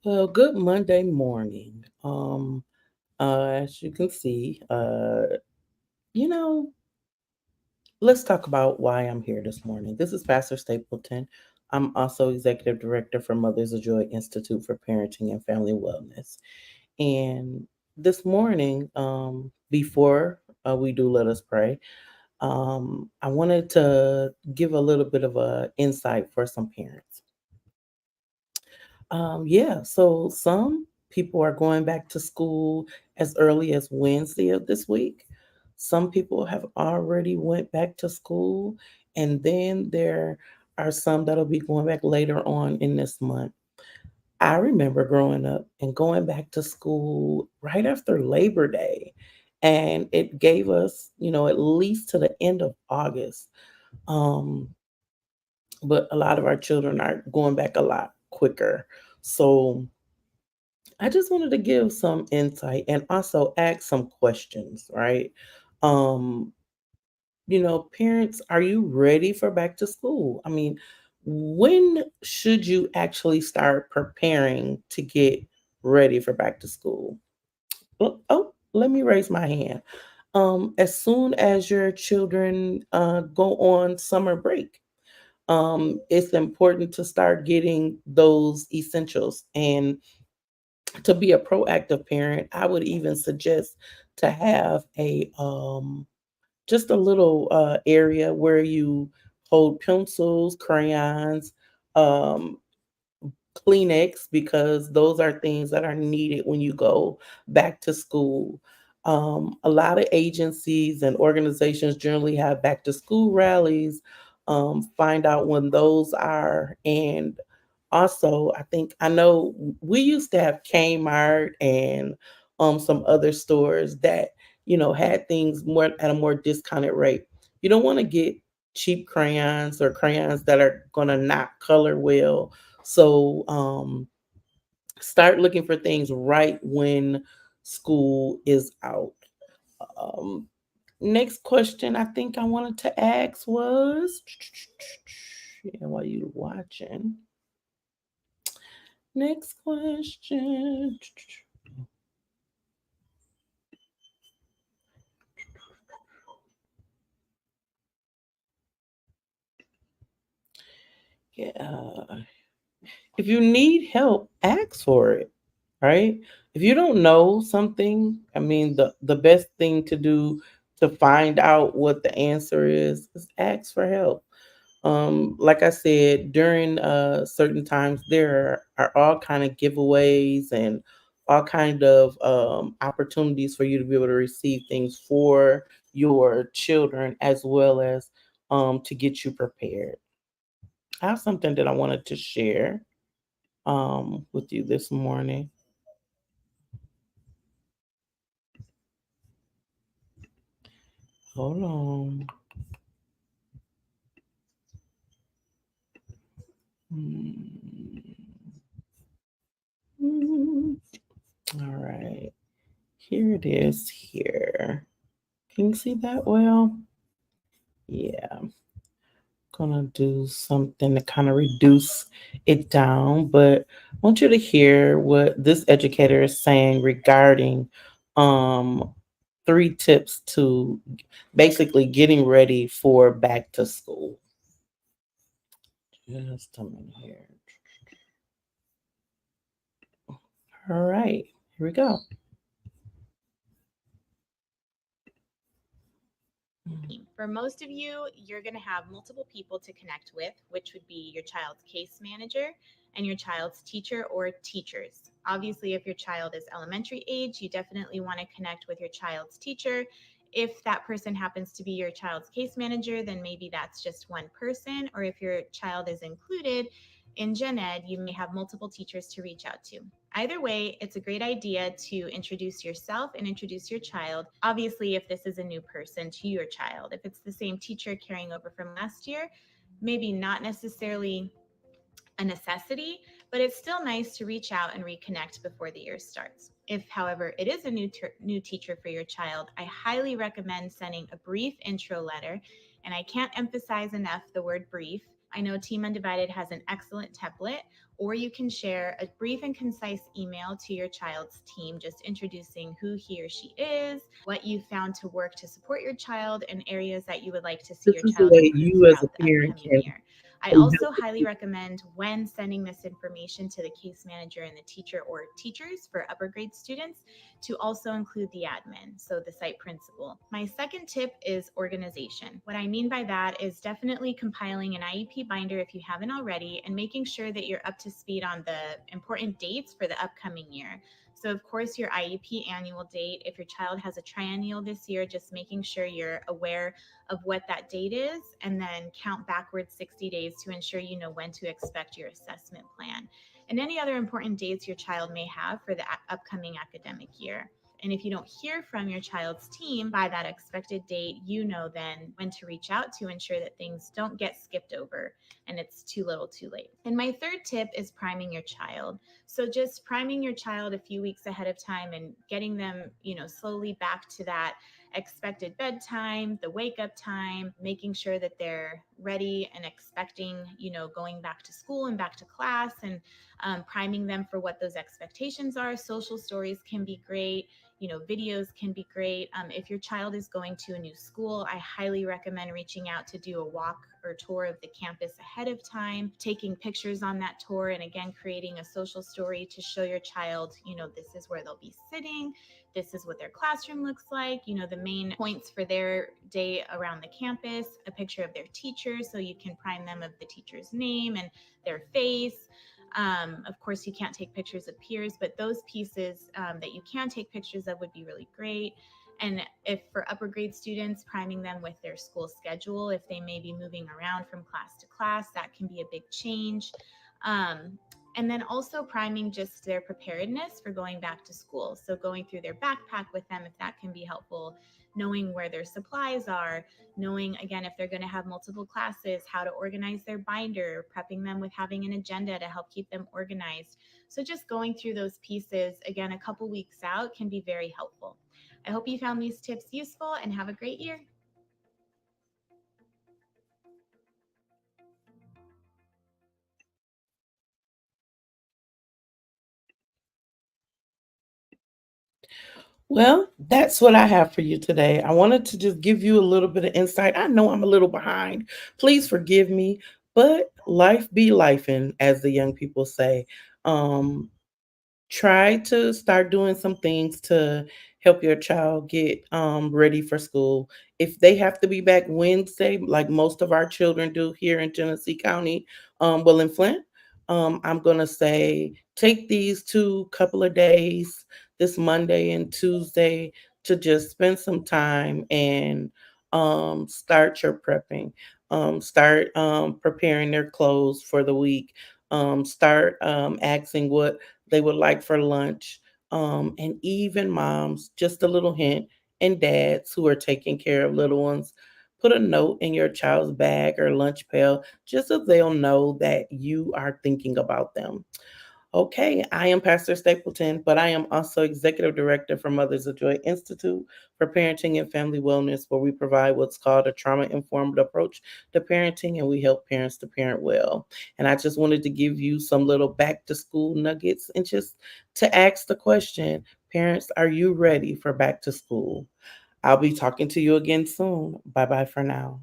Well, good Monday morning. As you can see, you know, let's talk about why I'm here this morning. This is Pastor Stapleton. I'm also executive director for Mothers of Joy Institute for Parenting and Family Wellness. And this morning, before we do let us pray, I wanted to give a little bit of a insight for some parents. Yeah, so some people are going back to school as early as Wednesday of this week. Some people have already went back to school, and then there are some that'll be going back later on in this month. I remember growing up and going back to school right after Labor Day, and it gave us, at least to the end of August. Um, but a lot of our children are going back a lot quicker. So I just wanted to give some insight and also ask some questions, right? Um, Parents, are you ready for back to school? I mean, when should you actually start preparing to get ready for back to school? Well, oh, let me raise my hand. As soon as your children go on summer break, it's important to start getting those essentials. And to be a proactive parent, I would even suggest to have a just a little area where you hold pencils, crayons, um, Kleenex, because those are things that are needed when you go back to school. A lot of agencies and organizations generally have back to school rallies. Find out when those are. And also, I know we used to have Kmart and some other stores that, had things more at a more discounted rate. You don't want to get cheap crayons or crayons that are going to not color well. So start looking for things right when school is out. Um, Next question I think I wanted to ask was, yeah, while you watching, next question. Yeah. If you need help, ask for it, right? If you don't know something, I mean, the best thing to do to find out what the answer is ask for help. Like I said, during certain times there are all kind of giveaways and all kind of opportunities for you to be able to receive things for your children as well as to get you prepared. I have something that I wanted to share with you this morning. Hold on. Hmm. All right. Here it is here. Can you see that well? Yeah. Gonna do something to kind of reduce it down, but I want you to hear what this educator is saying regarding um 3 tips to basically getting ready for back to school. Just a minute here. All right, here we go. For most of you, you're going to have multiple people to connect with, which would be your child's case manager and your child's teacher or teachers. Obviously, if your child is elementary age, you definitely want to connect with your child's teacher. If that person happens to be your child's case manager, then maybe that's just one person. Or if your child is included in gen ed, you may have multiple teachers to reach out to. Either way, it's a great idea to introduce yourself and introduce your child. Obviously, if this is a new person to your child, if it's the same teacher carrying over from last year, maybe not necessarily a necessity, but it's still nice to reach out and reconnect before the year starts. If, however, it is a new teacher for your child, I highly recommend sending a brief intro letter. And I can't emphasize enough the word brief I know Team Undivided has an excellent template, or you can share a brief and concise email to your child's team, just introducing who he or she is, what you found to work to support your child, and areas that you would like to see This your is the child way improve you as a throughout the parent upcoming can year. I help also highly recommend when sending this information to the case manager and the teacher or teachers for upper grade students to also include the admin, so the site principal. My second tip is organization. What I mean by that is definitely compiling an IEP binder if you haven't already, and making sure that you're up to speed on the important dates for the upcoming year. So, of course, your IEP annual date. If your child has a triennial this year, just making sure you're aware of what that date is, and then count backwards 60 days to ensure you know when to expect your assessment plan and any other important dates your child may have for the upcoming academic year. And if you don't hear from your child's team by that expected date, you know then when to reach out to ensure that things don't get skipped over and it's too little too late. And my third tip is priming your child. So just priming your child a few weeks ahead of time and getting them, slowly back to that expected bedtime, the wake up time, making sure that they're ready and expecting, going back to school and back to class, and priming them for what those expectations are. Social stories can be great. Videos can be great. If your child is going to a new school, I highly recommend reaching out to do a walk or tour of the campus ahead of time, taking pictures on that tour, and again, creating a social story to show your child, this is where they'll be sitting. This is what their classroom looks like, the main points for their day around the campus, a picture of their teacher so you can prime them of the teacher's name and their face. Of course, you can't take pictures of peers, but those pieces that you can take pictures of would be really great. And if for upper grade students, priming them with their school schedule, if they may be moving around from class to class, that can be a big change. Um, and then also priming just their preparedness for going back to school. So going through their backpack with them, if that can be helpful, knowing where their supplies are, knowing again if they're going to have multiple classes, how to organize their binder, prepping them with having an agenda to help keep them organized. So just going through those pieces again a couple weeks out can be very helpful. I hope you found these tips useful and have a great year. Well, that's what I have for you today. I wanted to just give you a little bit of insight. I know I'm a little behind. Please forgive me, but life be lifing, as the young people say. Um, Try to start doing some things to help your child get ready for school. If they have to be back Wednesday, like most of our children do here in Genesee County, well, in Flint, I'm going to say take these two couple of days, this Monday and Tuesday, to just spend some time and start your prepping. Start preparing their clothes for the week. Start asking what they would like for lunch. And even moms, just a little hint, and dads who are taking care of little ones, put a note in your child's bag or lunch pail just so they'll know that you are thinking about them. Okay, I am Pastor Stapleton, but I am also Executive Director for Mothers of Joy Institute for Parenting and Family Wellness, where we provide what's called a trauma informed approach to parenting and we help parents to parent well. And I just wanted to give you some little back to school nuggets and just to ask the question, parents, are you ready for back to school? I'll be talking to you again soon. Bye bye for now.